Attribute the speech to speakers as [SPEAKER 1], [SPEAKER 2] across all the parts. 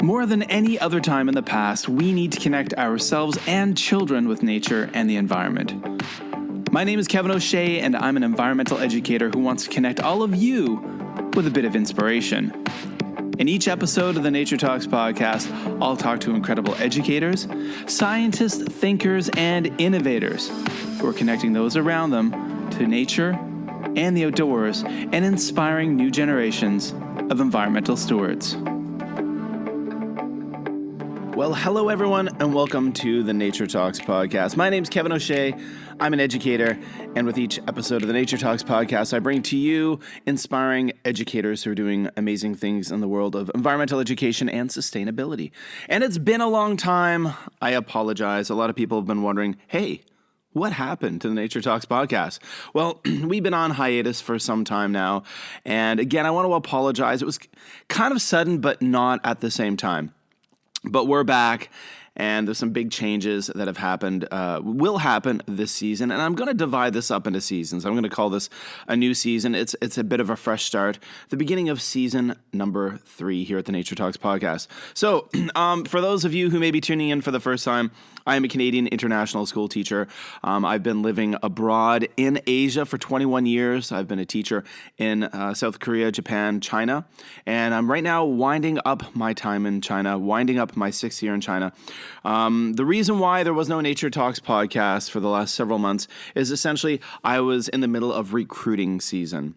[SPEAKER 1] More than any other time in the past, we need to connect ourselves and children with nature and the environment. My name is Kevin O'Shea, and I'm an environmental educator who wants to connect all of you with a bit of inspiration. In each episode of the Nature Talks podcast, I'll talk to incredible educators, scientists, thinkers, and innovators who are connecting those around them to nature and the outdoors and inspiring new generations of environmental stewards. Well, hello everyone, and welcome to the Nature Talks podcast. My name's Kevin O'Shea. I'm an educator, and with each episode of the Nature Talks podcast, I bring to you inspiring educators who are doing amazing things in the world of environmental education and sustainability. And it's been a long time. I apologize. A lot of people have been wondering, hey, what happened to the Nature Talks podcast? Well, we've been on hiatus for some time now. And again, I want to apologize. It was kind of sudden, but not at the same time. But we're back, and there's some big changes that have happened, will happen this season, and I'm going to divide this up into seasons. I'm going to call this a new season. It's a bit of a fresh start, the beginning of season number 3 here at the Nature Talks podcast. So for those of you who may be tuning in for the first time, I am a Canadian international school teacher. I've been living abroad in Asia for 21 years. I've been a teacher in South Korea, Japan, China, and I'm right now winding up my time in China, winding up my 6th year in China. The reason why there was no Nature Talks podcast for the last several months is essentially I was in the middle of recruiting season.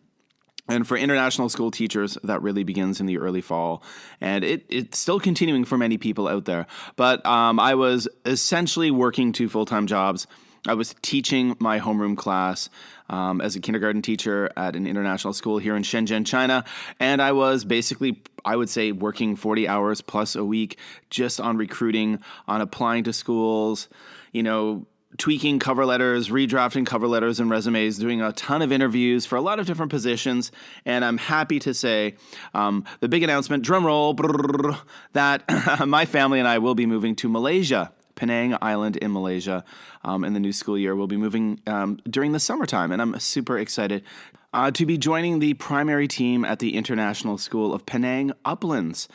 [SPEAKER 1] And for international school teachers, that really begins in the early fall. And it's still continuing for many people out there. But I was essentially working 2 full-time jobs. I was teaching my homeroom class as a kindergarten teacher at an international school here in Shenzhen, China. And I was basically, I would say, working 40 hours plus a week just on recruiting, on applying to schools, tweaking cover letters, redrafting cover letters and resumes, doing a ton of interviews for a lot of different positions. And I'm happy to say the big announcement, drum roll, that my family and I will be moving to Malaysia, Penang Island in Malaysia, in the new school year. We'll be moving during the summertime, and I'm super excited to be joining the primary team at the International School of Penang Uplands.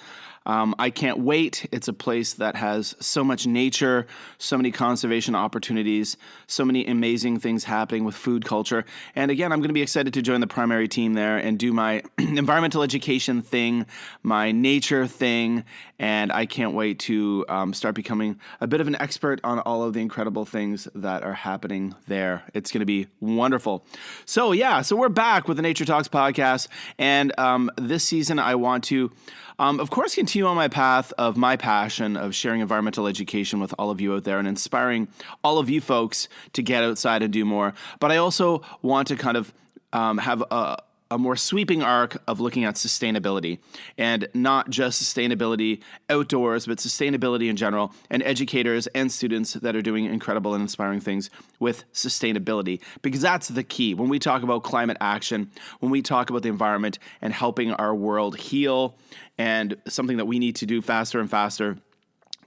[SPEAKER 1] I can't wait. It's a place that has so much nature, so many conservation opportunities, so many amazing things happening with food culture. And again, I'm going to be excited to join the primary team there and do my environmental education thing, my nature thing, and I can't wait to start becoming a bit of an expert on all of the incredible things that are happening there. It's going to be wonderful. So we're back with the Nature Talks podcast, and this season I want to of course, continue on my path of my passion of sharing environmental education with all of you out there and inspiring all of you folks to get outside and do more. But I also want to kind of have a more sweeping arc of looking at sustainability, and not just sustainability outdoors, but sustainability in general, and educators and students that are doing incredible and inspiring things with sustainability, because that's the key. When we talk about climate action, when we talk about the environment and helping our world heal, and something that we need to do faster and faster,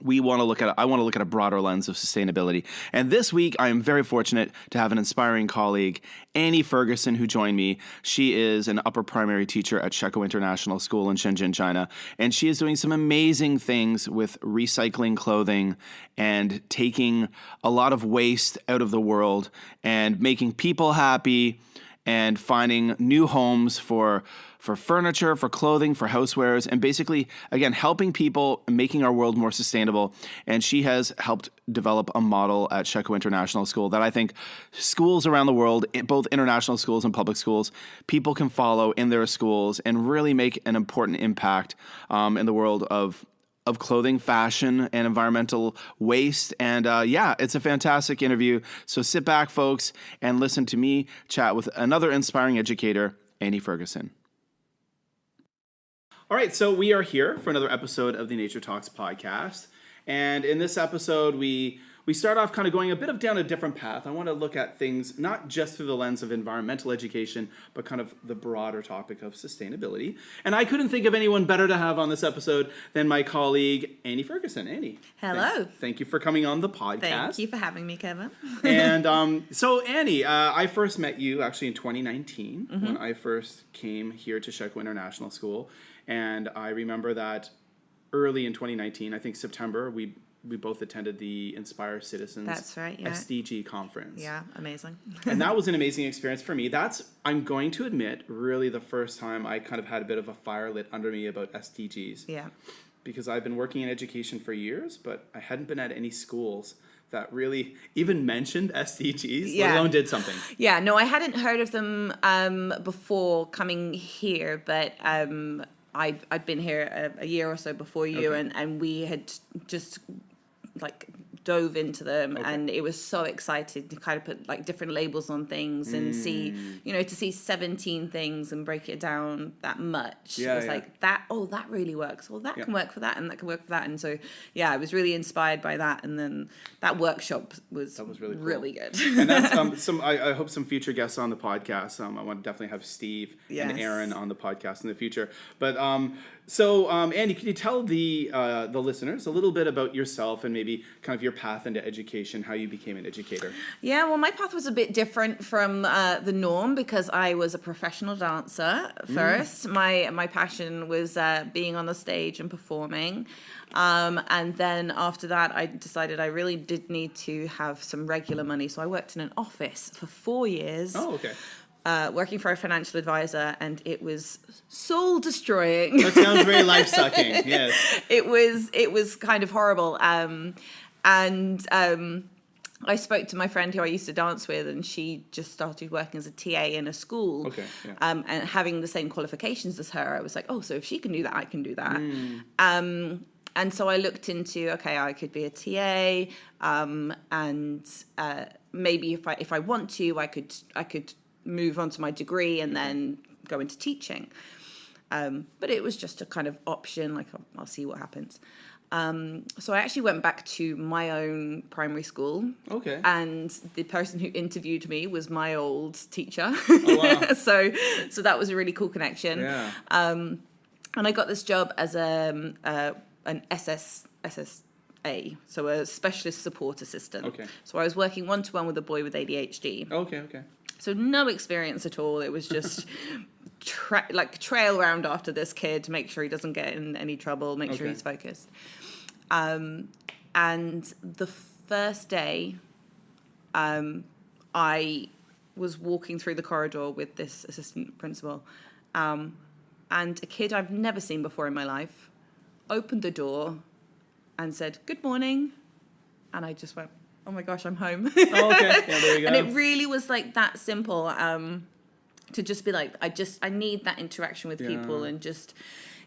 [SPEAKER 1] I want to look at a broader lens of sustainability. And this week, I am very fortunate to have an inspiring colleague, Annie Ferguson, who joined me. She is an upper primary teacher at Shekou International School in Shenzhen, China. And she is doing some amazing things with recycling clothing and taking a lot of waste out of the world and making people happy and finding new homes for furniture, for clothing, for housewares, and basically, again, helping people, making our world more sustainable. And she has helped develop a model at Shekou International School that I think schools around the world, both international schools and public schools, people can follow in their schools and really make an important impact in the world of clothing, fashion, and environmental waste. And it's a fantastic interview. So sit back, folks, and listen to me chat with another inspiring educator, Annie Ferguson. All right, so we are here for another episode of the Nature Talks podcast. And in this episode, we start off kind of going a bit down a different path. I want to look at things not just through the lens of environmental education, but kind of the broader topic of sustainability. And I couldn't think of anyone better to have on this episode than my colleague, Annie Ferguson. Annie.
[SPEAKER 2] Hello.
[SPEAKER 1] Thank you for coming on the podcast.
[SPEAKER 2] Thank you for having me, Kevin.
[SPEAKER 1] And so, Annie, I first met you actually in 2019 when I first came here to Shekou International School. And I remember that early in 2019, I think September, we both attended the Inspire Citizens
[SPEAKER 2] That's right, yeah.
[SPEAKER 1] SDG conference.
[SPEAKER 2] Yeah, amazing.
[SPEAKER 1] And that was an amazing experience for me. That's, I'm going to admit, really the first time I kind of had a bit of a fire lit under me about SDGs.
[SPEAKER 2] Yeah.
[SPEAKER 1] Because I've been working in education for years, but I hadn't been at any schools that really even mentioned SDGs, let alone did something.
[SPEAKER 2] Yeah, no, I hadn't heard of them before coming here, but I'd been here a year or so before you, and we had just like dove into them, and it was so excited to kind of put like different labels on things and see, to see 17 things and break it down that much. It was like that, that really works. Well, that can work for that, and that can work for that. And so, I was really inspired by that. And then that workshop was really, cool. Really good.
[SPEAKER 1] And that's I hope some future guests on the podcast. I want to definitely have Steve and Aaron on the podcast in the future. But so Andy, can you tell the listeners a little bit about yourself and maybe kind of your path into education, how you became an educator?
[SPEAKER 2] Yeah, well, my path was a bit different from the norm because I was a professional dancer first. My passion was being on the stage and performing. And then after that, I decided I really did need to have some regular money. So I worked in an office for 4 years.
[SPEAKER 1] Oh, okay.
[SPEAKER 2] Working for a financial advisor, and it was soul destroying.
[SPEAKER 1] That sounds very life sucking. Yes.
[SPEAKER 2] It was kind of horrible. I spoke to my friend who I used to dance with, and she just started working as a TA in a school.
[SPEAKER 1] Okay. Yeah.
[SPEAKER 2] And having the same qualifications as her, I was like, oh, so if she can do that, I can do that. And so I looked into, I could be a TA, and maybe if I want to, I could move on to my degree and then go into teaching. But it was just a kind of option, like I'll see what happens. So I actually went back to my own primary school. Okay. And the person who interviewed me was my old teacher. Oh, wow. So that was a really cool connection. Yeah. And I got this job as an SSA, so a specialist support assistant. Okay. So I was working one-to-one with a boy with ADHD. Okay. So no experience at all. It was just trail around after this kid to make sure he doesn't get in any trouble, make sure he's focused. And the first day, I was walking through the corridor with this assistant principal, and a kid I've never seen before in my life opened the door and said, "Good morning," and I just went, "Oh my gosh, I'm home." Oh, okay. Yeah, there you go. And it really was like that simple, to just be like, I need that interaction with people, and just,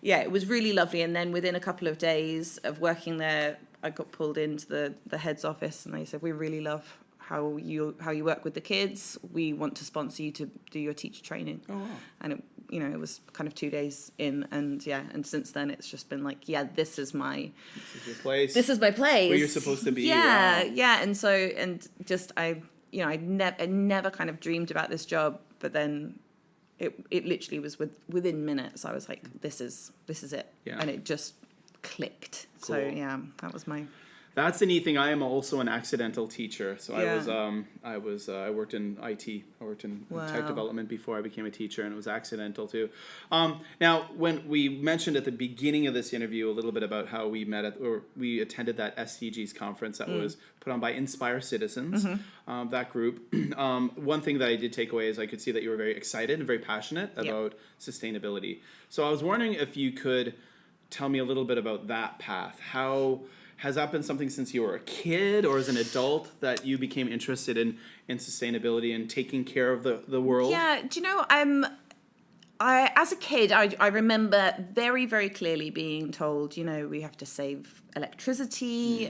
[SPEAKER 2] it was really lovely. And then within a couple of days of working there, I got pulled into the head's office, and they said, "We really love how you work with the kids. We want to sponsor you to do your teacher training." Oh, wow. And it was kind of 2 days in, and since then it's just been like, this is your place. This is my place.
[SPEAKER 1] Where you're supposed to be.
[SPEAKER 2] Yeah, wow. Yeah. And so, and just, I never kind of dreamed about this job, but then it literally was within minutes. I was like, this is it. Yeah. And it just clicked. Cool. So that was my...
[SPEAKER 1] That's the neat thing. I am also an accidental teacher. So I worked in IT. I worked in tech development before I became a teacher, and it was accidental too. Now, when we mentioned at the beginning of this interview a little bit about how we we attended that SDGs conference that was put on by Inspire Citizens, that group. One thing that I did take away is I could see that you were very excited and very passionate about sustainability. So I was wondering if you could tell me a little bit about that path. Has that been something since you were a kid or as an adult that you became interested in sustainability and taking care of the world?
[SPEAKER 2] Yeah, do you know, as a kid, I remember very, very clearly being told, we have to save electricity,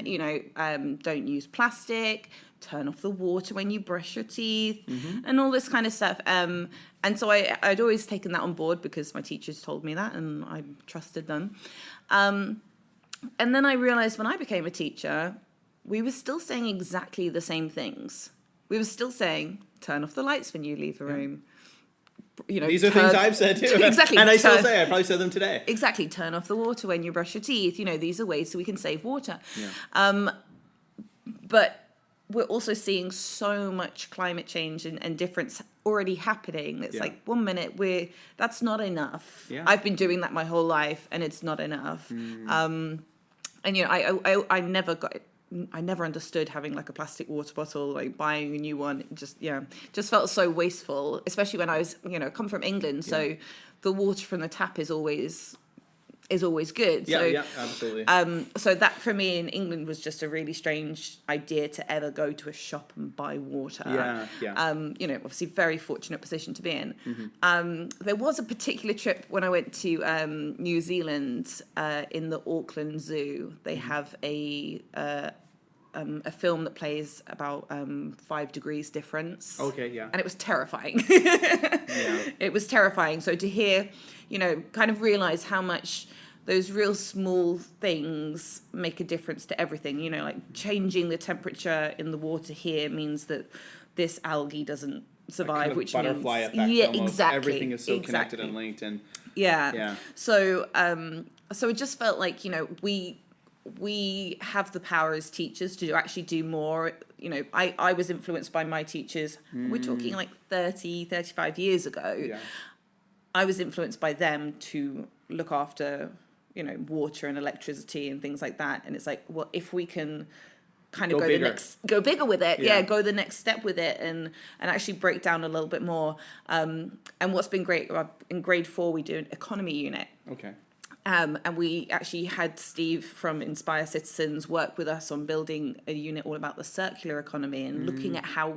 [SPEAKER 2] don't use plastic, turn off the water when you brush your teeth, and all this kind of stuff. And so I'd always taken that on board because my teachers told me that, and I trusted them. And then I realized when I became a teacher, we were still saying exactly the same things. We were still saying, turn off the lights when you leave the room.
[SPEAKER 1] These are things I've said too.
[SPEAKER 2] Exactly.
[SPEAKER 1] And I probably said them today.
[SPEAKER 2] Exactly. Turn off the water when you brush your teeth. These are ways so we can save water. Yeah. But we're also seeing so much climate change and difference already happening. It's like 1 minute that's not enough.
[SPEAKER 1] Yeah.
[SPEAKER 2] I've been doing that my whole life and it's not enough. And I never understood having like a plastic water bottle, like buying a new one. It just felt so wasteful, especially when I was, come from England. So the water from the tap is always good.
[SPEAKER 1] Yeah, absolutely.
[SPEAKER 2] So that for me in England was just a really strange idea to ever go to a shop and buy water. Obviously very fortunate position to be in. There was a particular trip when I went to New Zealand in the Auckland Zoo. They have a film that plays about 5 degrees difference.
[SPEAKER 1] Okay, yeah.
[SPEAKER 2] And it was terrifying. It was terrifying. So to hear, kind of realize how much those real small things make a difference to everything. Like changing the temperature in the water here means that this algae doesn't survive,
[SPEAKER 1] kind of
[SPEAKER 2] which
[SPEAKER 1] butterfly
[SPEAKER 2] means
[SPEAKER 1] effect. Almost.
[SPEAKER 2] Exactly.
[SPEAKER 1] Everything is so connected and linked, and
[SPEAKER 2] So it just felt like we have the power as teachers to actually do more. I was influenced by my teachers. We're talking like 30, 35 years ago.
[SPEAKER 1] Yeah.
[SPEAKER 2] I was influenced by them to look after, water and electricity and things like that. And it's like, well, if we can kind of go bigger with it, go the next step with it and actually break down a little bit more. And what's been great, in grade 4, we do an economy unit.
[SPEAKER 1] Okay.
[SPEAKER 2] And we actually had Steve from Inspire Citizens work with us on building a unit all about the circular economy and looking at how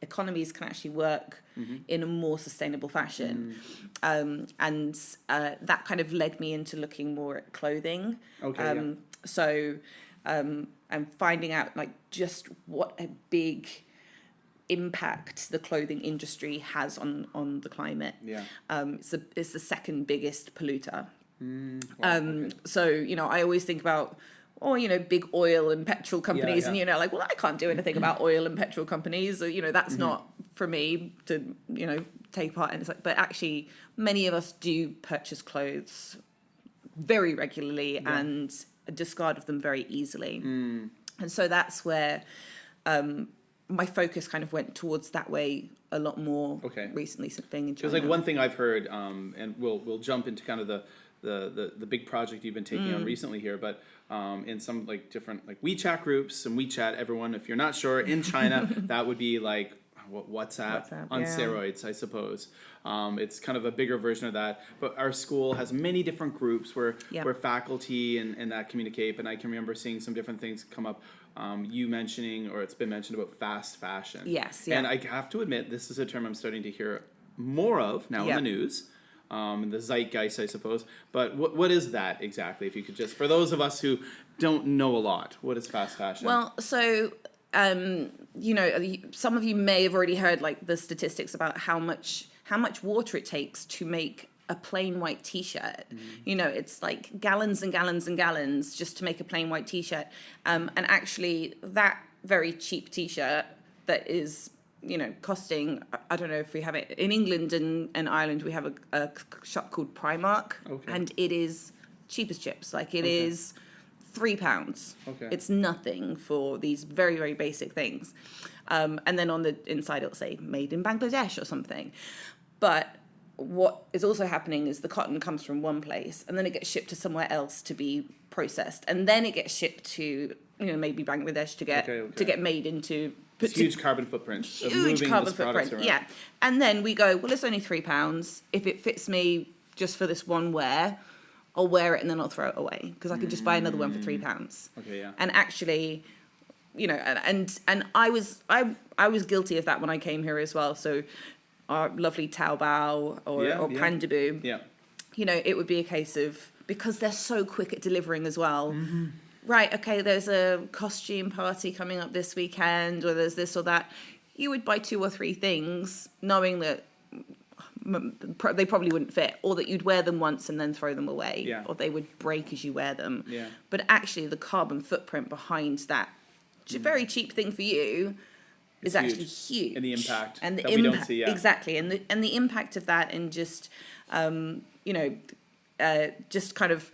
[SPEAKER 2] economies can actually work in a more sustainable fashion. And that kind of led me into looking more at clothing.
[SPEAKER 1] Okay.
[SPEAKER 2] And finding out like just what a big impact the clothing industry has on the climate. It's the second biggest polluter. So I always think about big oil and petrol companies, and like, well, I can't do anything about oil and petrol companies, that's not for me to take part in. It's like, but actually many of us do purchase clothes very regularly and discard of them very easily. And so that's where my focus kind of went towards that way a lot more recently, since being in China.
[SPEAKER 1] Because like one thing I've heard, and we'll jump into kind of the big project you've been taking on recently here, but in some like different like WeChat groups and WeChat, everyone, if you're not sure, in China, that would be like WhatsApp on steroids, I suppose. It's kind of a bigger version of that. But our school has many different groups where faculty and that communicate. And I can remember seeing some different things come up. You mentioning, or it's been mentioned about fast fashion.
[SPEAKER 2] Yes.
[SPEAKER 1] And I have to admit, this is a term I'm starting to hear more of now in the news. The zeitgeist, I suppose. But what is that exactly? If you could just, for those of us who don't know a lot, what is fast fashion?
[SPEAKER 2] Well, so some of you may have already heard like the statistics about how much water it takes to make a plain white t-shirt. It's like gallons and gallons and gallons just to make a plain white t-shirt. And actually that very cheap t-shirt that is costing, I don't know if we have it in England and Ireland, we have a shop called Primark, and it is cheap as chips. Like it is £3. It's nothing for these very, very basic things. And then on the inside it'll say made in Bangladesh or something. But what is also happening is the cotton comes from one place and then it gets shipped to somewhere else to be processed, and then it gets shipped to maybe Bangladesh to get made into
[SPEAKER 1] huge carbon footprint.
[SPEAKER 2] Huge carbon footprint. Yeah. And then we go, well, it's only £3. If it fits me just for this one wear, I'll wear it and then I'll throw it away because I could just buy another one for £3. And actually, and I was guilty of that when I came here as well. So our lovely Taobao or Pandaboo, it would be a case of, because they're so quick at delivering as well. Right, okay, there's a costume party coming up this weekend, or there's this or that. You would buy 2 or 3 things, knowing that they probably wouldn't fit, or that you'd wear them once and then throw them away, or they would break as you wear them. But actually, the carbon footprint behind that very cheap thing for you is actually huge.
[SPEAKER 1] And the impact
[SPEAKER 2] and the
[SPEAKER 1] that we don't see.
[SPEAKER 2] Exactly, and the impact of that, and just just kind of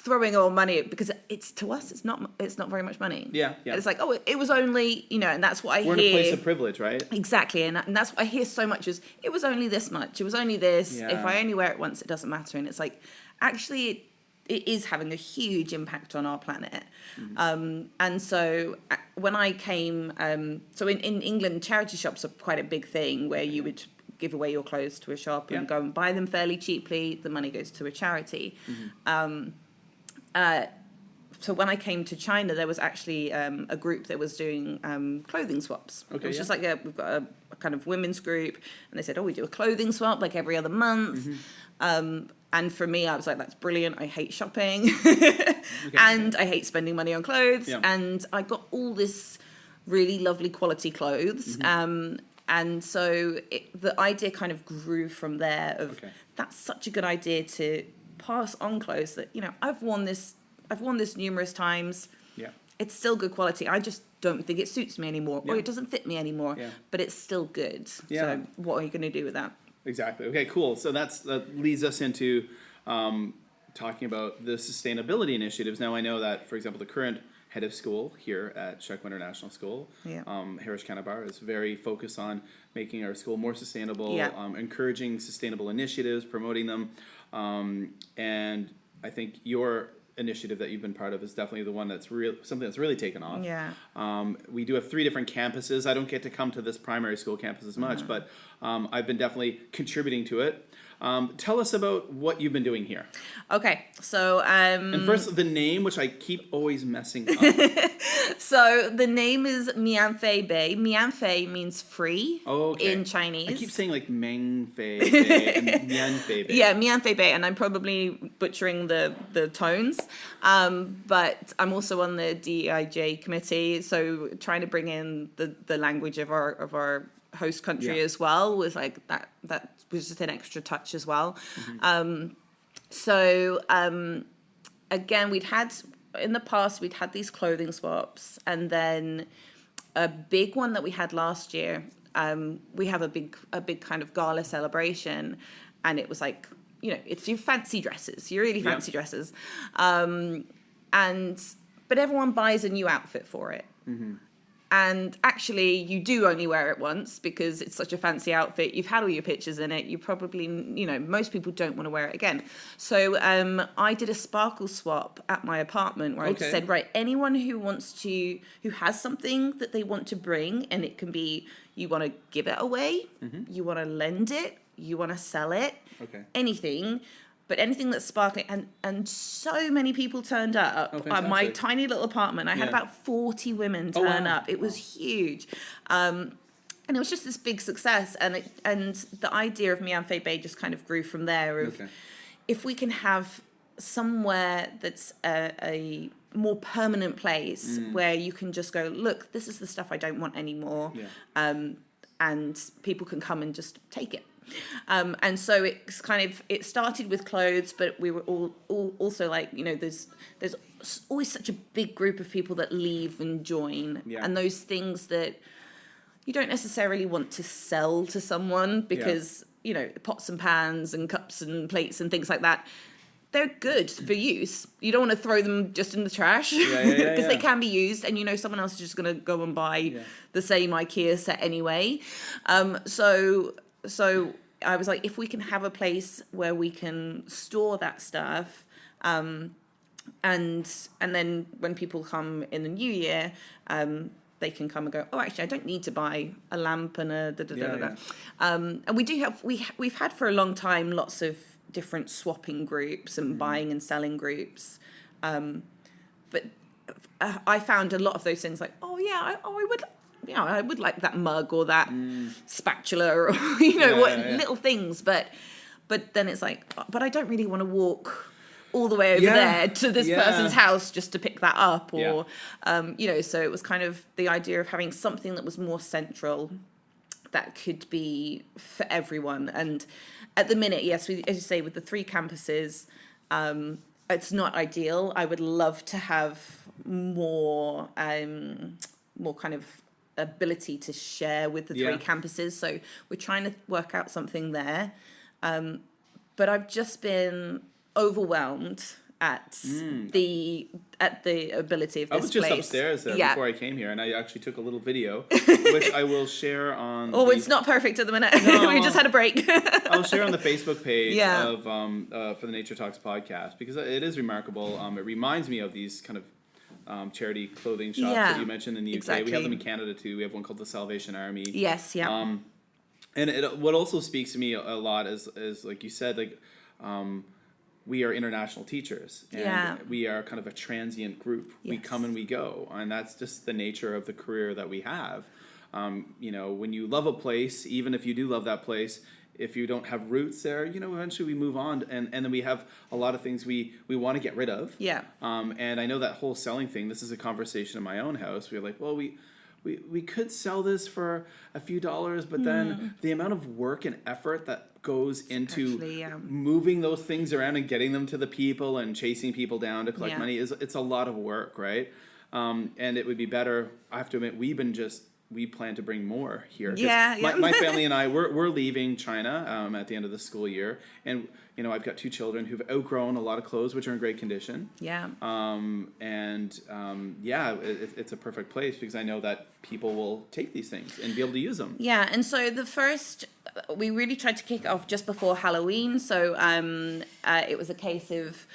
[SPEAKER 2] throwing all money because to us it's not very much money.
[SPEAKER 1] Yeah.
[SPEAKER 2] It's like, oh, it was only, and that's what I hear.
[SPEAKER 1] We're in a place of privilege, right?
[SPEAKER 2] Exactly, and that's what I hear so much is it was only this much, it was only this.
[SPEAKER 1] Yeah.
[SPEAKER 2] If I only wear it once, it doesn't matter. And it's like, actually, it is having a huge impact on our planet. And so when I came, so in England, charity shops are quite a big thing where you would give away your clothes to a shop and go and buy them fairly cheaply. The money goes to a charity. So when I came to China, there was actually a group that was doing clothing swaps.
[SPEAKER 1] Okay,
[SPEAKER 2] it was just like, we've got a kind of women's group, and they said, we do a clothing swap like every other month. And for me, I was like, that's brilliant. I hate shopping and I hate spending money on clothes.
[SPEAKER 1] Yeah.
[SPEAKER 2] And I got all this really lovely quality clothes. And so the idea kind of grew from there of that's such a good idea to pass on clothes that, I've worn this numerous times.
[SPEAKER 1] Yeah.
[SPEAKER 2] It's still good quality. I just don't think it suits me anymore or it doesn't fit me anymore, but it's still good.
[SPEAKER 1] Yeah.
[SPEAKER 2] So what are you going to do with that?
[SPEAKER 1] Exactly. Okay, cool. So that leads us into talking about the sustainability initiatives. Now, I know that, for example, the current head of school here at Shekou International School, Harish Kanabar, is very focused on making our school more sustainable, encouraging sustainable initiatives, promoting them. And I think your initiative that you've been part of is definitely the one that's something that's really taken off. We do have 3 different campuses. I don't get to come to this primary school campus as much, but I've been definitely contributing to it. Tell us about what you've been doing here.
[SPEAKER 2] Okay, so
[SPEAKER 1] and first the name, which I keep always messing up.
[SPEAKER 2] So the name is Mian Fei Bay. Mian Fei means free in Chinese.
[SPEAKER 1] I keep saying like Mian Fei Bay and Mian Fei Bay.
[SPEAKER 2] Yeah, Mian Fei Bay, and I'm probably butchering the tones. But I'm also on the DEIJ committee, so trying to bring in the language of our host country as well was like that was just an extra touch as well. Again, we'd had these clothing swaps, and then a big one that we had last year, we have a big kind of gala celebration, and it was like, it's your fancy dresses, your really fancy dresses, but everyone buys a new outfit for it. And actually, you do only wear it once because it's such a fancy outfit. You've had all your pictures in it. You probably, most people don't want to wear it again. So I did a sparkle swap at my apartment where I just said, right, anyone who has something that they want to bring, and it can be you want to give it away, you want to lend it, you want to sell it, anything. But anything that's sparkling, and so many people turned up. My tiny little apartment, I had about 40 women turn up. It was huge. And it was just this big success. And the idea of Mian Fei Bay just kind of grew from there. Of if we can have somewhere that's a more permanent place where you can just go, look, this is the stuff I don't want anymore. And people can come and just take it. And so it started with clothes, but we were all also like, there's always such a big group of people that leave and join, and those things that you don't necessarily want to sell to someone because pots and pans and cups and plates and things like that, they're good for use. You don't want to throw them just in the trash because they can be used, and someone else is just going to go and buy the same IKEA set anyway. So I was like, if we can have a place where we can store that stuff, and then when people come in the new year, they can come and go, oh, actually, I don't need to buy a lamp and a da-da-da-da-da. And we've had for a long time lots of different swapping groups and buying and selling groups. But I found a lot of those things like, I would like that mug or that spatula or little things, but then it's like, but I don't really want to walk all the way over there to this person's house just to pick that up, or so it was kind of the idea of having something that was more central that could be for everyone. And at the minute, yes, as you say, with the 3 campuses, it's not ideal. I would love to have more kind of ability to share with the 3 campuses. So we're trying to work out something there. But I've just been overwhelmed at the ability of this place.
[SPEAKER 1] I was just upstairs there before I came here, and I actually took a little video, which I will share on.
[SPEAKER 2] Oh, it's not perfect at the minute.
[SPEAKER 1] No,
[SPEAKER 2] we just had a break.
[SPEAKER 1] I'll share on the Facebook page of for the Nature Talks podcast, because it is remarkable. It reminds me of these kind of charity clothing shops that you mentioned in the UK.
[SPEAKER 2] Exactly.
[SPEAKER 1] We have them in Canada too. We have one called the Salvation Army.
[SPEAKER 2] Yes, yeah.
[SPEAKER 1] And what also speaks to me a lot is like you said, like. We are international teachers, and we are kind of a transient group. Yes. We come and we go, and that's just the nature of the career that we have. When you love a place, even if you do love that place, if you don't have roots there, eventually we move on, and then we have a lot of things we want to get rid of.
[SPEAKER 2] Yeah.
[SPEAKER 1] And I know that whole selling thing, this is a conversation in my own house. We're like, well, we could sell this for a few dollars, but then the amount of work and effort that goes into moving those things around and getting them to the people and chasing people down to collect money it's a lot of work, right? And it would be better. I have to admit, we plan to bring more here. My family and I, we're leaving China at the end of the school year, and I've got 2 children who've outgrown a lot of clothes, which are in great condition.
[SPEAKER 2] Yeah.
[SPEAKER 1] It's a perfect place because I know that people will take these things and be able to use them.
[SPEAKER 2] Yeah, and so we really tried to kick it off just before Halloween. So it was a case of,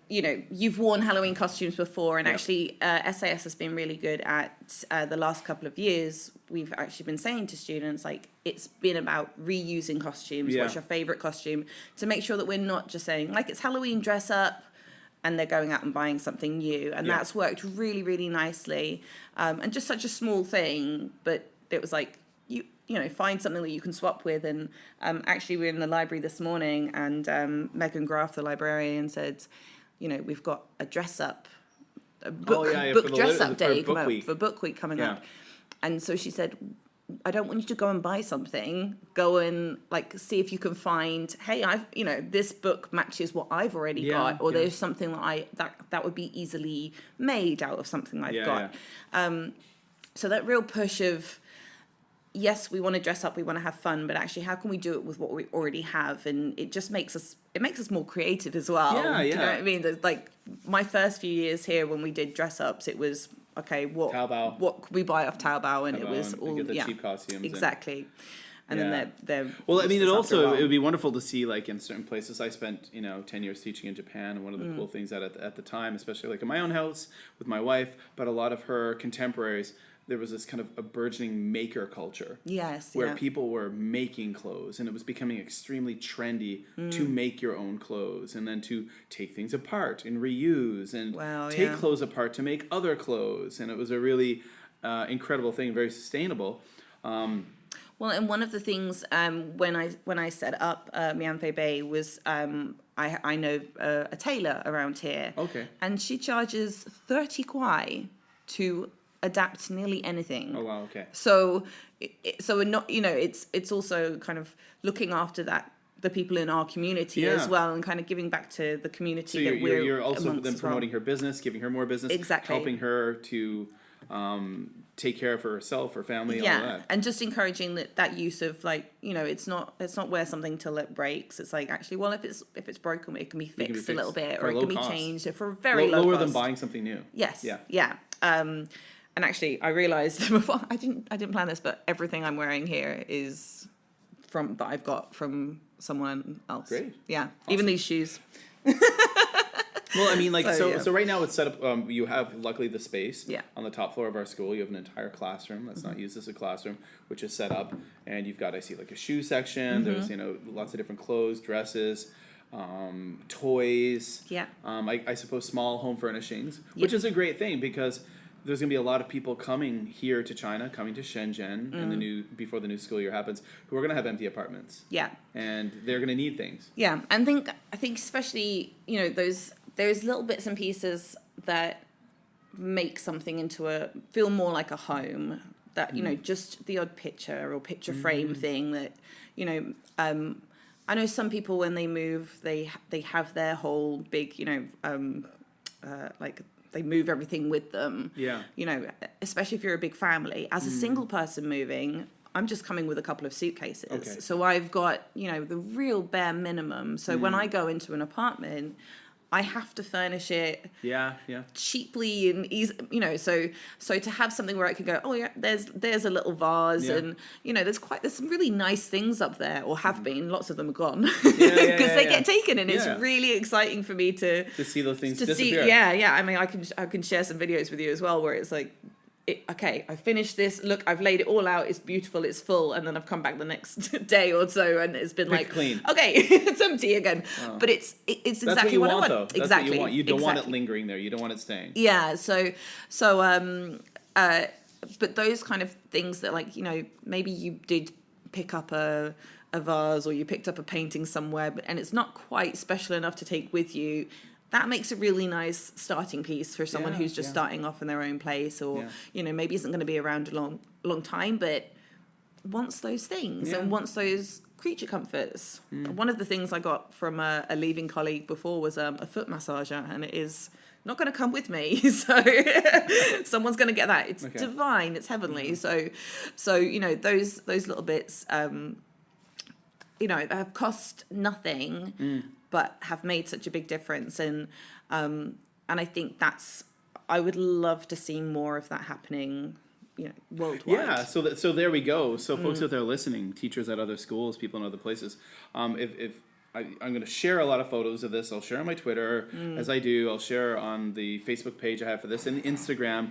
[SPEAKER 2] you've worn Halloween costumes before, and actually SAS has been really good at the last couple of years. We've actually been saying to students, like, it's been about reusing costumes. What's your favorite costume? To make sure that we're not just saying, like, it's Halloween, dress up, and they're going out and buying something new. And that's worked really, really nicely. And just such a small thing, but it was like, find something that you can swap with. And actually, we were in the library this morning, and Megan Graff, the librarian, said, we've got a dress-up, book dress-up day for Book Week coming up. And so she said, I don't want you to go and buy something. Go and see if you can find, hey, this book matches what I've already got, or there's something that would be easily made out of something I've got. So that real push of, yes, we want to dress up, we want to have fun, but actually, how can we do it with what we already have? And it just makes us more creative as well. Do you know what I mean? There's, my first few years here when we did dress ups, it was, okay, what could we buy off Taobao? And it was all
[SPEAKER 1] get the cheap costumes.
[SPEAKER 2] Exactly. And then they're
[SPEAKER 1] well, I mean, it would be wonderful to see, like, in certain places. I spent 10 years teaching in Japan, and one of the cool things at the time, especially like in my own house with my wife, but a lot of her contemporaries, there was this kind of a burgeoning maker culture.
[SPEAKER 2] Yes.
[SPEAKER 1] Where people were making clothes, and it was becoming extremely trendy to make your own clothes, and then to take things apart and reuse, and take clothes apart to make other clothes. And it was a really incredible thing, very sustainable.
[SPEAKER 2] Well, and one of the things when I set up Mian Fei Bay was I know a tailor around here.
[SPEAKER 1] Okay.
[SPEAKER 2] And she charges 30 kwai to adapt nearly anything.
[SPEAKER 1] Oh wow, okay.
[SPEAKER 2] So we're not, it's also kind of looking after the people in our community as well, and kind of giving back to the community. So
[SPEAKER 1] you're also then promoting her business, giving her more business, helping her to take care of herself, her family, all that.
[SPEAKER 2] And just encouraging that use of, it's not wear something till it breaks. It's like, actually, well, if it's broken, it can be fixed a little bit, or it can be changed for a very low
[SPEAKER 1] lower
[SPEAKER 2] cost.
[SPEAKER 1] than buying something new.
[SPEAKER 2] Yes. Yeah. And actually, I realized before, I didn't plan this, but everything I'm wearing here is that I've got from someone else.
[SPEAKER 1] Great.
[SPEAKER 2] Yeah.
[SPEAKER 1] Awesome.
[SPEAKER 2] Even these shoes.
[SPEAKER 1] Well, I mean, so right now it's set up. You have, luckily, the space on the top floor of our school. You have an entire classroom that's not used as a classroom, which is set up, and you've got, I see, like a shoe section. There's lots of different clothes, dresses, toys.
[SPEAKER 2] Yeah.
[SPEAKER 1] I suppose small home furnishings, which is a great thing because there's going to be a lot of people coming here to China, coming to Shenzhen before the new school year happens, who are going to have empty apartments. Yeah. And they're going to need things.
[SPEAKER 2] Yeah. And I think especially, those little bits and pieces that make something feel more like a home, that, just the odd picture or picture frame thing that, I know some people when they move, they have their whole big, they move everything with them. Yeah. Especially if you're a big family. As a single person moving, I'm just coming with a couple of suitcases. Okay. So I've got, the real bare minimum. So when I go into an apartment, I have to furnish it
[SPEAKER 1] Yeah.
[SPEAKER 2] cheaply and easy, so to have something where I can go, oh yeah, there's a little vase, and there's some really nice things up there, or have been. Lots of them are gone because they get taken, and it's really exciting for me to
[SPEAKER 1] see those things
[SPEAKER 2] disappear. I mean, I can share some videos with you as well where it's like, okay, I finished this. Look, I've laid it all out. It's beautiful. It's full. And then I've come back the next day or so, and it's been like
[SPEAKER 1] clean.
[SPEAKER 2] Okay, it's empty again. Oh. But it's exactly what I want.
[SPEAKER 1] Though. That's
[SPEAKER 2] exactly
[SPEAKER 1] what you want. You don't want it lingering there. You don't want it staying.
[SPEAKER 2] Yeah. But those kind of things that, like, maybe you did pick up a vase, or you picked up a painting somewhere, and it's not quite special enough to take with you. That makes a really nice starting piece for someone who's just starting off in their own place, or maybe isn't going to be around a long time, but wants those things and wants those creature comforts. One of the things I got from a leaving colleague before was a foot massager, and it is not going to come with me, so someone's going to get that. It's divine, it's heavenly. So those little bits, have cost nothing. But have made such a big difference, and I think I would love to see more of that happening, worldwide.
[SPEAKER 1] Yeah, so there we go. So folks out there listening, teachers at other schools, people in other places, if I'm going to share a lot of photos of this. I'll share on my Twitter, as I do. I'll share on the Facebook page I have for this, and Instagram,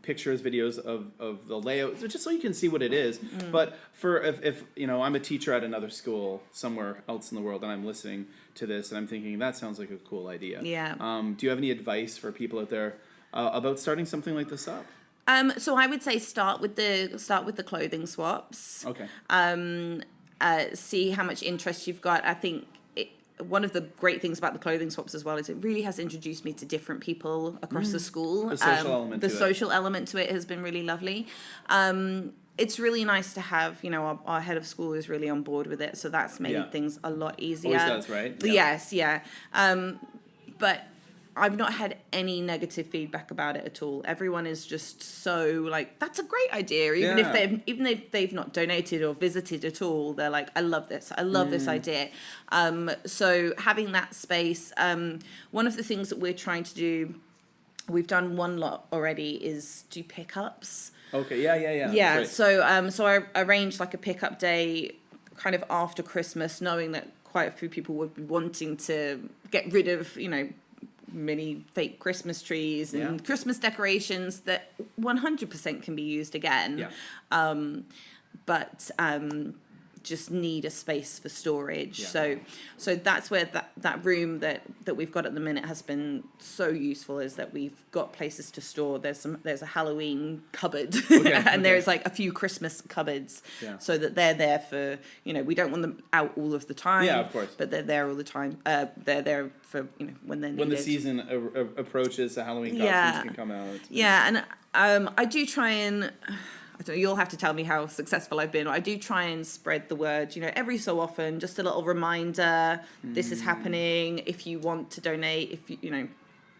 [SPEAKER 1] pictures, videos of the layout, just so you can see what it is. But for if I'm a teacher at another school somewhere else in the world, and I'm listening to this, and I'm thinking, that sounds like a cool idea.
[SPEAKER 2] Yeah.
[SPEAKER 1] Do you have any advice for people out there about starting something like this up?
[SPEAKER 2] So I would say start with the clothing swaps.
[SPEAKER 1] Okay.
[SPEAKER 2] See how much interest you've got. I think one of the great things about the clothing swaps as well is it really has introduced me to different people across the school.
[SPEAKER 1] The social element to it.
[SPEAKER 2] The social element to it has been really lovely. It's really nice to have, our head of school is really on board with it, so that's made things a lot easier.
[SPEAKER 1] Always does, right?
[SPEAKER 2] Yes, yeah. But I've not had any negative feedback about it at all. Everyone is just so like, that's a great idea. Even if they've not donated or visited at all, they're like, I love this. I love this idea. So having that space, one of the things that we're trying to do, we've done one lot already, is do pickups.
[SPEAKER 1] Okay. Yeah.
[SPEAKER 2] Yeah.
[SPEAKER 1] Great.
[SPEAKER 2] So I arranged like a pickup day kind of after Christmas, knowing that quite a few people would be wanting to get rid of, mini fake Christmas trees and Christmas decorations that 100% can be used again. Yeah. But just need a space for storage. Yeah. So that's where that room that we've got at the minute has been so useful, is that we've got places to store. There's a Halloween cupboard and there's like a few Christmas cupboards, so that they're there for, we don't want them out all of the time.
[SPEAKER 1] Yeah, of course.
[SPEAKER 2] But they're there all the time. They're there for, when they're needed.
[SPEAKER 1] When the season approaches, the Halloween costumes can come out.
[SPEAKER 2] Yeah, and I do try and... you'll have to tell me how successful I've been. I do try and spread the word, every so often, just a little reminder, this is happening. If you want to donate, if you,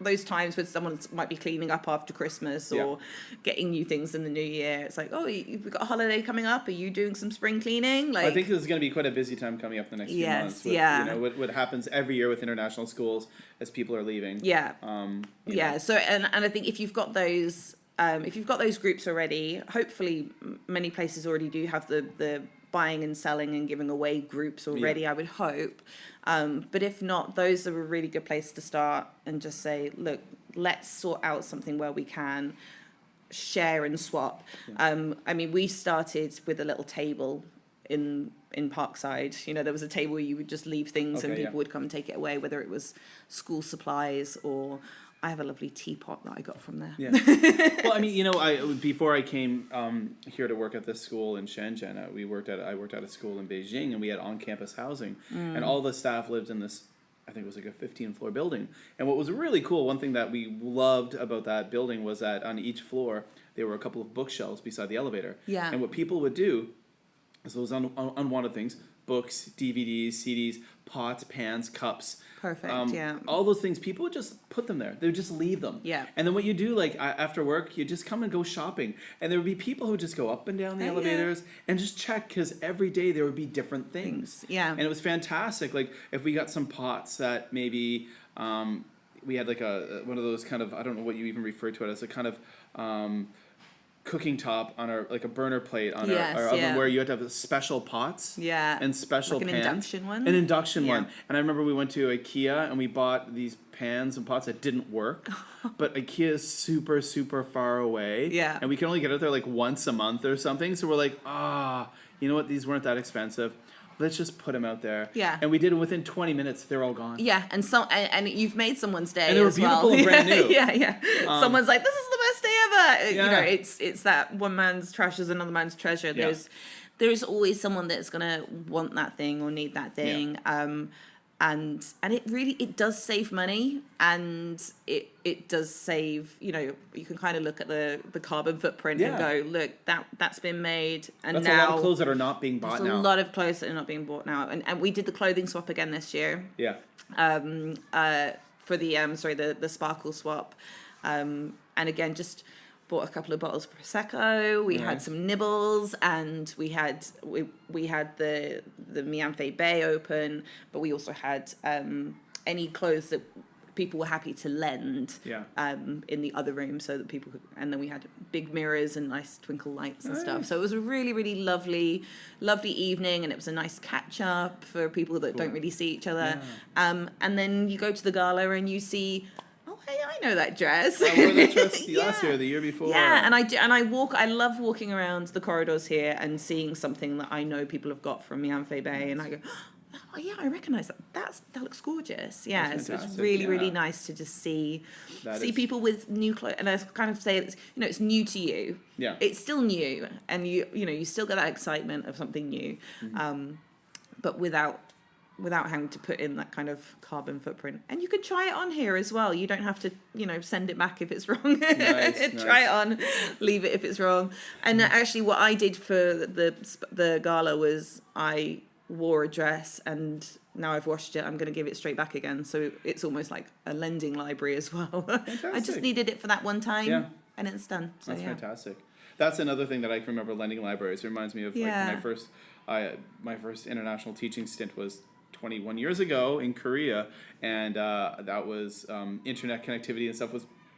[SPEAKER 2] those times when someone might be cleaning up after Christmas or getting new things in the new year, it's like, oh, we've got a holiday coming up. Are you doing some spring cleaning? Like,
[SPEAKER 1] I think there's going to be quite a busy time coming up the next few months. With, what happens every year with international schools as people are leaving.
[SPEAKER 2] Yeah. So, and I think if you've got those... if you've got those groups already, hopefully many places already do have the buying and selling and giving away groups already, I would hope. But if not, those are a really good place to start and just say, look, let's sort out something where we can share and swap. Yeah. I mean, we started with a little table in Parkside. There was a table where you would just leave things and people would come and take it away, whether it was school supplies or... I have a lovely teapot that I got from there. Yeah.
[SPEAKER 1] Well, I mean, before I came here to work at this school in Shenzhen, I worked at a school in Beijing, and we had on-campus housing, and all the staff lived in this, I think it was like a 15-floor building. And what was really cool, one thing that we loved about that building was that on each floor there were a couple of bookshelves beside the elevator. Yeah. And what people would do is those unwanted things, books, DVDs, CDs, pots, pans, cups.
[SPEAKER 2] Perfect,
[SPEAKER 1] all those things, people would just put them there. They would just leave them.
[SPEAKER 2] Yeah.
[SPEAKER 1] And then what you do, like, after work, you just come and go shopping. And there would be people who would just go up and down the elevators and just check, because every day there would be different things.
[SPEAKER 2] Yeah.
[SPEAKER 1] And it was fantastic. Like, if we got some pots that maybe we had like one of those kind of, I don't know what you even refer to it as, a kind of cooking top on like a burner plate on our oven, where you had to have special pots and special
[SPEAKER 2] like
[SPEAKER 1] pans.
[SPEAKER 2] An induction one.
[SPEAKER 1] And I remember we went to IKEA and we bought these pans and pots that didn't work, but IKEA is super, super far away.
[SPEAKER 2] Yeah.
[SPEAKER 1] And we can only get out there like once a month or something. So we're like, you know what? These weren't that expensive. Let's just put them out there.
[SPEAKER 2] Yeah.
[SPEAKER 1] And we did it within 20 minutes. They're all gone.
[SPEAKER 2] Yeah. And you've made someone's day.
[SPEAKER 1] And they were beautiful and brand new.
[SPEAKER 2] Yeah. Someone's like, this is the best day ever.
[SPEAKER 1] Yeah.
[SPEAKER 2] You know, it's that one man's trash is another man's treasure. There's always someone that's gonna want that thing or need that thing. Yeah. And it does save money, and it does save, you know, you can kind of look at the carbon footprint and go, look, that's been made, and
[SPEAKER 1] that's
[SPEAKER 2] now
[SPEAKER 1] a lot of clothes that are not being bought now.
[SPEAKER 2] A lot of clothes that are not being bought now, and we did the clothing swap again this year.
[SPEAKER 1] Yeah.
[SPEAKER 2] For the sparkle swap, and again just bought a couple of bottles of Prosecco. We had some nibbles, and we had the Mian Fei Bay open, but we also had any clothes that people were happy to lend in the other room, so that people could, and then we had big mirrors and nice twinkle lights and stuff. So it was a really, really lovely evening, and it was a nice catch up for people that don't really see each other. And then you go to the gala and you see, hey, I know that dress.
[SPEAKER 1] I wore that dress last year, the year before.
[SPEAKER 2] Yeah, and I love walking around the corridors here and seeing something that I know people have got from Mian Fei Bay, and I go, oh yeah, I recognise that. That looks gorgeous. Yeah, so it's really, really nice to just see people with new clothes, and I kind of say it's new to you.
[SPEAKER 1] Yeah,
[SPEAKER 2] it's still new, and you still get that excitement of something new, but without having to put in that kind of carbon footprint. And you can try it on here as well. You don't have to, send it back if it's wrong. Try it on, leave it if it's wrong. And actually what I did for the gala was I wore a dress, and now I've washed it, I'm going to give it straight back again. So it's almost like a lending library as well.
[SPEAKER 1] Fantastic.
[SPEAKER 2] I just needed it for that one time, and it's done. So,
[SPEAKER 1] that's fantastic. That's another thing that I can remember, lending libraries. It reminds me of like my first international teaching stint was 21 years ago in Korea, and that was internet connectivity and stuff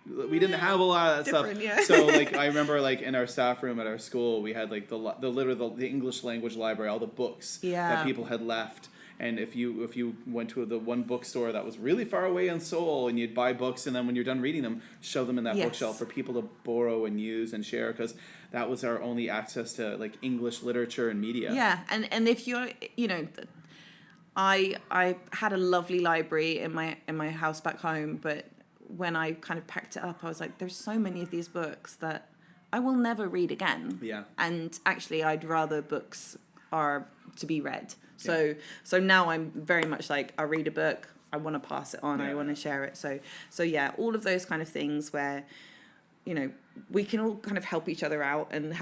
[SPEAKER 1] we didn't have a lot of that stuff.
[SPEAKER 2] Yeah.
[SPEAKER 1] So like I remember like in our staff room at our school, we had like the English language library, all the books that people had left. And if you went to the one bookstore that was really far away in Seoul, and you'd buy books, and then when you're done reading them, shove them in that bookshelf for people to borrow and use and share, because that was our only access to like English literature and media.
[SPEAKER 2] Yeah, and if you're, I had a lovely library in my house back home, but when I kind of packed it up, I was like, there's so many of these books that I will never read again. Yeah. And actually, I'd rather books are to be read. So now I'm very much like, I read a book, I want to pass it on, I want to share it. So yeah, all of those kind of things where, we can all kind of help each other out and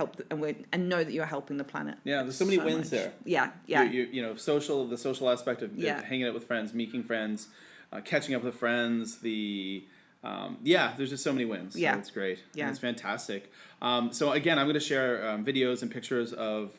[SPEAKER 2] and know that you're helping the planet.
[SPEAKER 1] Yeah, there's so many wins there.
[SPEAKER 2] Yeah.
[SPEAKER 1] The social aspect of hanging out with friends, meeking friends, catching up with friends, there's just so many wins.
[SPEAKER 2] Yeah.
[SPEAKER 1] So it's great.
[SPEAKER 2] Yeah.
[SPEAKER 1] And it's fantastic. So again, I'm going to share videos and pictures of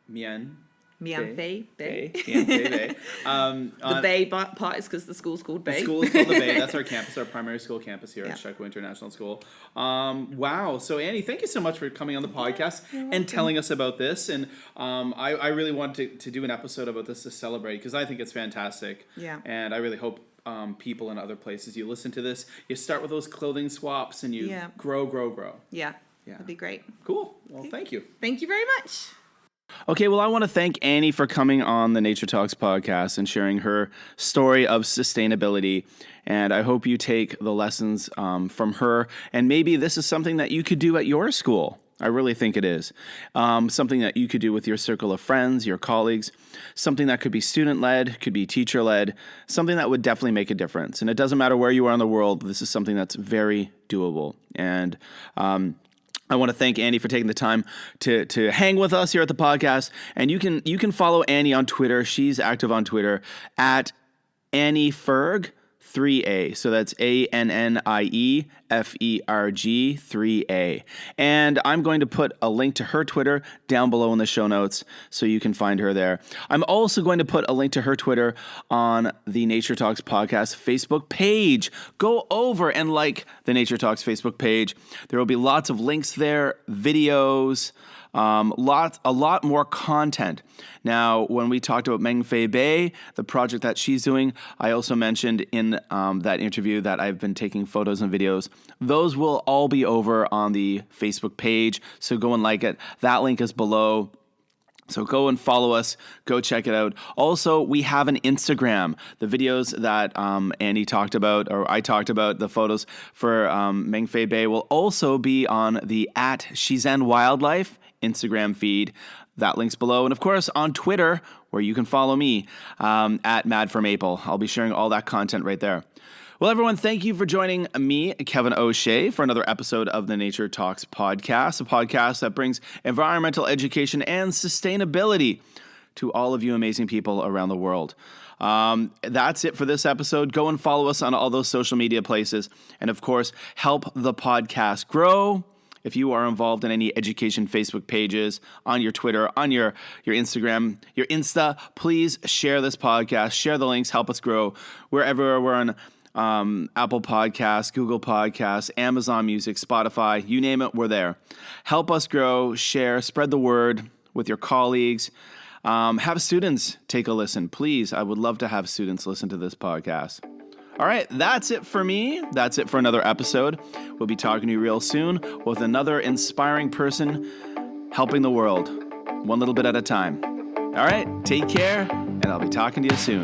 [SPEAKER 1] Mian
[SPEAKER 2] Fei Bay.
[SPEAKER 1] Mian Fei Bay.
[SPEAKER 2] The Bay part is because the school's called Bay.
[SPEAKER 1] The school is called the Bay. That's our campus, our primary school campus here at Shekou International School. Wow. So Annie, thank you so much for coming on the podcast and telling us about this. And I really wanted to do an episode about this to celebrate, because I think it's fantastic.
[SPEAKER 2] Yeah.
[SPEAKER 1] And I really hope people in other places, you listen to this, you start with those clothing swaps, and you grow.
[SPEAKER 2] Yeah. That'd be great.
[SPEAKER 1] Cool. Well, thank you.
[SPEAKER 2] Thank you very much.
[SPEAKER 1] Okay, well, I want to thank Annie for coming on the Nature Talks podcast and sharing her story of sustainability. And I hope you take the lessons from her. And maybe this is something that you could do at your school. I really think it is. Something that you could do with your circle of friends, your colleagues, something that could be student-led, could be teacher-led, something that would definitely make a difference. And it doesn't matter where you are in the world, this is something that's very doable. And I want to thank Annie for taking the time to hang with us here at the podcast. And you can follow Annie on Twitter. She's active on Twitter at Annie Ferg 3A. So that's ANNIE FERG 3A. And I'm going to put a link to her Twitter down below in the show notes so you can find her there. I'm also going to put a link to her Twitter on the Nature Talks podcast Facebook page. Go over and like the Nature Talks Facebook page. There will be lots of links there, videos, a lot more content. Now, when we talked about Mian Fei Bay, the project that she's doing, I also mentioned in that interview that I've been taking photos and videos. Those will all be over on the Facebook page, so go and like it. That link is below. So go and follow us. Go check it out. Also, we have an Instagram. The videos that Andy talked about, or I talked about, the photos for Mian Fei Bay will also be on the @Shenzhen Wildlife Instagram feed. That link's below. And of course, on Twitter, where you can follow me, @MadForMaple. I'll be sharing all that content right there. Well, everyone, thank you for joining me, Kevin O'Shea, for another episode of the Nature Talks podcast, a podcast that brings environmental education and sustainability to all of you amazing people around the world. That's it for this episode. Go and follow us on all those social media places. And of course, help the podcast grow. If you are involved in any education Facebook pages, on your Twitter, on your Instagram, your Insta, please share this podcast, share the links, help us grow. Wherever we're on Apple Podcasts, Google Podcasts, Amazon Music, Spotify, you name it, we're there. Help us grow, share, spread the word with your colleagues. Have students take a listen, please. I would love to have students listen to this podcast. All right, that's it for me. That's it for another episode. We'll be talking to you real soon with another inspiring person helping the world, one little bit at a time. All right, take care, and I'll be talking to you soon.